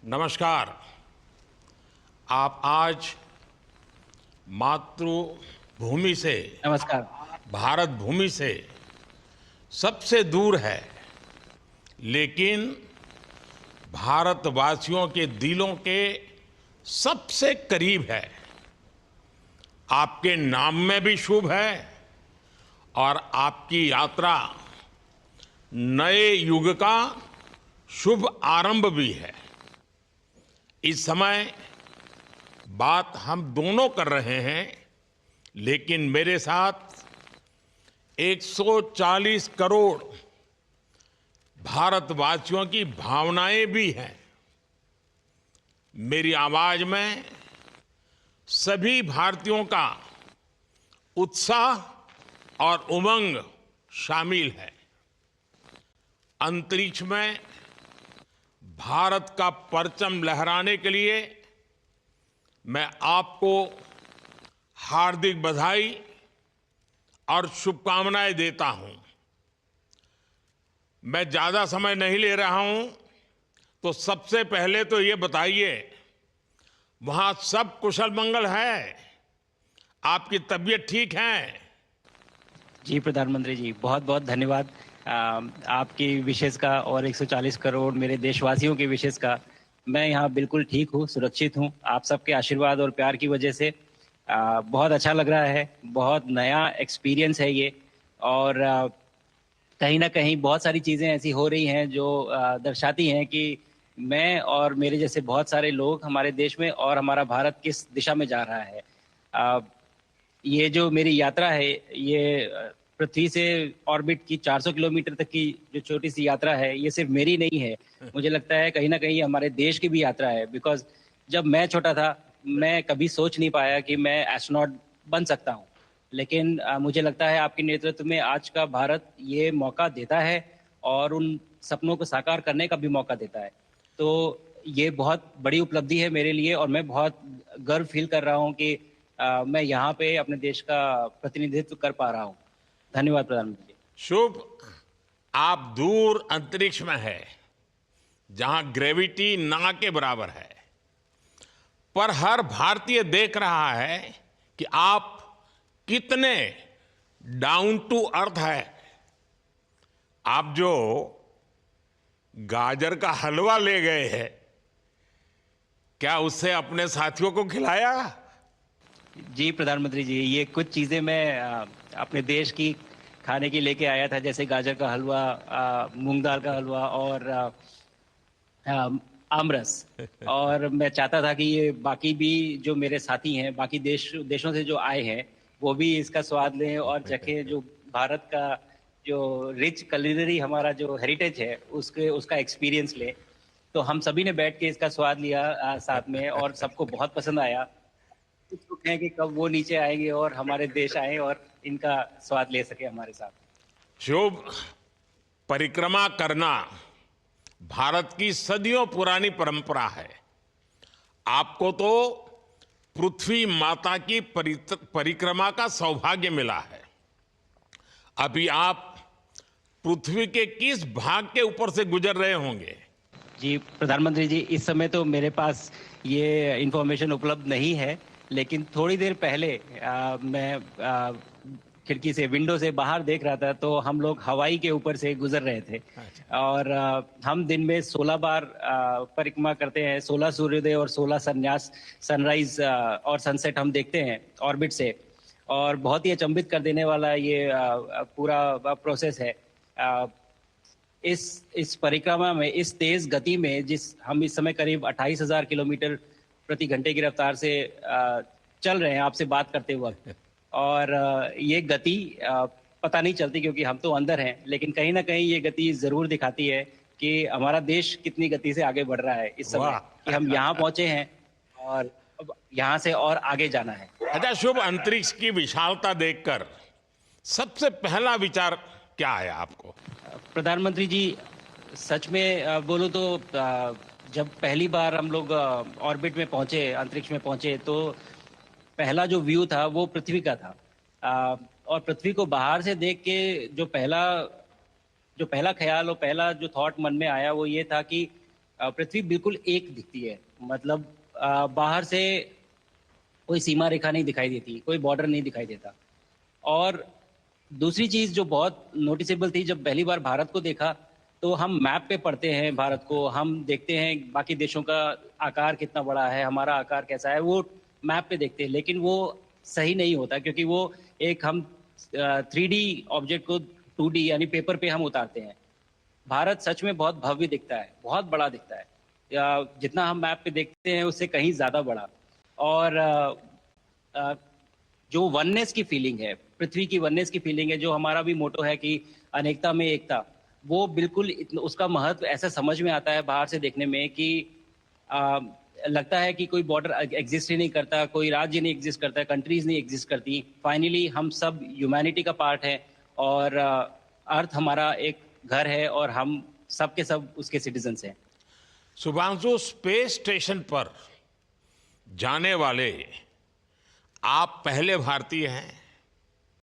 नमस्कार। आप आज मातृभूमि से, नमस्कार। भारत भूमि से सबसे दूर है, लेकिन भारतवासियों के दिलों के सबसे करीब है। आपके नाम में भी शुभ है और आपकी यात्रा नए युग का शुभ आरंभ भी है। इस समय बात हम दोनों कर रहे हैं, लेकिन मेरे साथ 140 करोड़ भारतवासियों की भावनाएं भी हैं। मेरी आवाज में सभी भारतीयों का उत्साह और उमंग शामिल है। अंतरिक्ष में भारत का परचम लहराने के लिए मैं आपको हार्दिक बधाई और शुभकामनाएं देता हूं। मैं ज्यादा समय नहीं ले रहा हूं, तो सबसे पहले तो ये बताइए, वहां सब कुशल मंगल है? आपकी तबीयत ठीक है? जी प्रधानमंत्री जी, बहुत बहुत धन्यवाद आपकी विशेष का और 140 करोड़ मेरे देशवासियों की विशेष का। मैं यहाँ बिल्कुल ठीक हूँ, सुरक्षित हूँ। आप सबके आशीर्वाद और प्यार की वजह से बहुत अच्छा लग रहा है। बहुत नया एक्सपीरियंस है ये। और कहीं ना कहीं बहुत सारी चीज़ें ऐसी हो रही हैं जो दर्शाती हैं कि मैं और मेरे जैसे बहुत सारे लोग हमारे देश में और हमारा भारत किस दिशा में जा रहा है। ये जो मेरी यात्रा है, ये पृथ्वी से ऑर्बिट की 400 किलोमीटर तक की जो छोटी सी यात्रा है, ये सिर्फ मेरी नहीं है। मुझे लगता है कहीं ना कहीं हमारे देश की भी यात्रा है। बिकॉज जब मैं छोटा था, मैं कभी सोच नहीं पाया कि मैं एस्ट्रोनॉट बन सकता हूँ। लेकिन मुझे लगता है आपके नेतृत्व में आज का भारत ये मौका देता है और उन सपनों को साकार करने का भी मौका देता है। तो ये बहुत बड़ी उपलब्धि है मेरे लिए और मैं बहुत गर्व फील कर रहा हूँ कि मैं यहाँ पे अपने देश का प्रतिनिधित्व कर पा रहा हूँ। धन्यवाद प्रधानमंत्री जी। शुभ। आप दूर अंतरिक्ष में है, जहां ग्रेविटी ना के बराबर है, पर हर भारतीय देख रहा है कि आप कितने डाउन टू अर्थ है। आप जो गाजर का हलवा ले गए हैं, क्या उससे अपने साथियों को खिलाया? जी प्रधानमंत्री जी, ये कुछ चीज़ें मैं अपने देश की खाने की लेके आया था, जैसे गाजर का हलवा, मूंग दाल का हलवा और आमरस। और मैं चाहता था कि ये बाकी भी जो मेरे साथी हैं, बाकी देशों से जो आए हैं, वो भी इसका स्वाद लें और चखें। जो भारत का जो रिच culinary हमारा जो हेरिटेज है, उसके उसका एक्सपीरियंस लें। तो हम सभी ने बैठ के इसका स्वाद लिया साथ में, और सबको बहुत पसंद आया। उत्सुक हैं कि कब वो नीचे आएंगे और हमारे देश आए और इनका स्वाद ले सके हमारे साथ। शुभ। परिक्रमा करना भारत की सदियों पुरानी परंपरा है। आपको तो पृथ्वी माता की परिक्रमा का सौभाग्य मिला है। अभी आप पृथ्वी के किस भाग के ऊपर से गुजर रहे होंगे? जी प्रधानमंत्री जी, इस समय तो मेरे पास ये इंफॉर्मेशन उपलब्ध नहीं है, लेकिन थोड़ी देर पहले मैं खिड़की से, विंडो से बाहर देख रहा था, तो हम लोग हवाई के ऊपर से गुजर रहे थे। अच्छा। और हम दिन में 16 बार परिक्रमा करते हैं। 16 सूर्योदय और 16 संन्यास, सनराइज और सनसेट हम देखते हैं ऑर्बिट से। और बहुत ही अचंभित कर देने वाला ये पूरा प्रोसेस है। इस परिक्रमा में, इस तेज गति में, जिस हम इस समय करीब 28,000 किलोमीटर प्रति घंटे की रफ्तार से चल रहे हैं आपसे बात करते वक्त। और ये गति पता नहीं चलती क्योंकि हम तो अंदर हैं, लेकिन कहीं ना कहीं ये गति जरूर दिखाती है कि हमारा देश कितनी गति से आगे बढ़ रहा है इस समय, वाह। कि हम यहाँ पहुंचे हैं और अब यहाँ से और आगे जाना है। अच्छा शुभ, अंतरिक्ष की विशालता देखकर सबसे पहला विचार क्या आया आपको? प्रधानमंत्री जी, सच में बोलो तो जब पहली बार हम लोग ऑर्बिट में पहुंचे, अंतरिक्ष में पहुंचे, तो पहला जो व्यू था वो पृथ्वी का था। और पृथ्वी को बाहर से देख के जो पहला ख्याल और पहला जो थॉट मन में आया वो ये था कि पृथ्वी बिल्कुल एक दिखती है। मतलब बाहर से कोई सीमा रेखा नहीं दिखाई देती, कोई बॉर्डर नहीं दिखाई देता। और दूसरी चीज़ जो बहुत नोटिसेबल थी, जब पहली बार भारत को देखा, तो हम मैप पे पढ़ते हैं भारत को, हम देखते हैं बाकी देशों का आकार कितना बड़ा है, हमारा आकार कैसा है, वो मैप पे देखते हैं। लेकिन वो सही नहीं होता, क्योंकि वो एक हम 3D ऑब्जेक्ट को 2D यानी पेपर पे हम उतारते हैं। भारत सच में बहुत भव्य दिखता है, बहुत बड़ा दिखता है। जितना हम मैप पे देखते हैं उससे कहीं ज़्यादा बड़ा। और अ, जो वननेस की फीलिंग है, पृथ्वी की वननेस की फीलिंग है, जो हमारा भी मोटो है कि अनेकता में एकता, वो बिल्कुल उसका महत्व ऐसा समझ में आता है बाहर से देखने में कि अ, लगता है कि कोई बॉर्डर एग्जिस्ट ही नहीं करता, कोई राज्य नहीं एग्जिस्ट करता, कंट्रीज नहीं एग्जिस्ट करती। फाइनली हम सब ह्यूमैनिटी का पार्ट है, और अर्थ हमारा एक घर है, और हम सब के सब उसके सिटीजन्स हैं। शुभांशु, स्पेस स्टेशन पर जाने वाले आप पहले भारतीय हैं।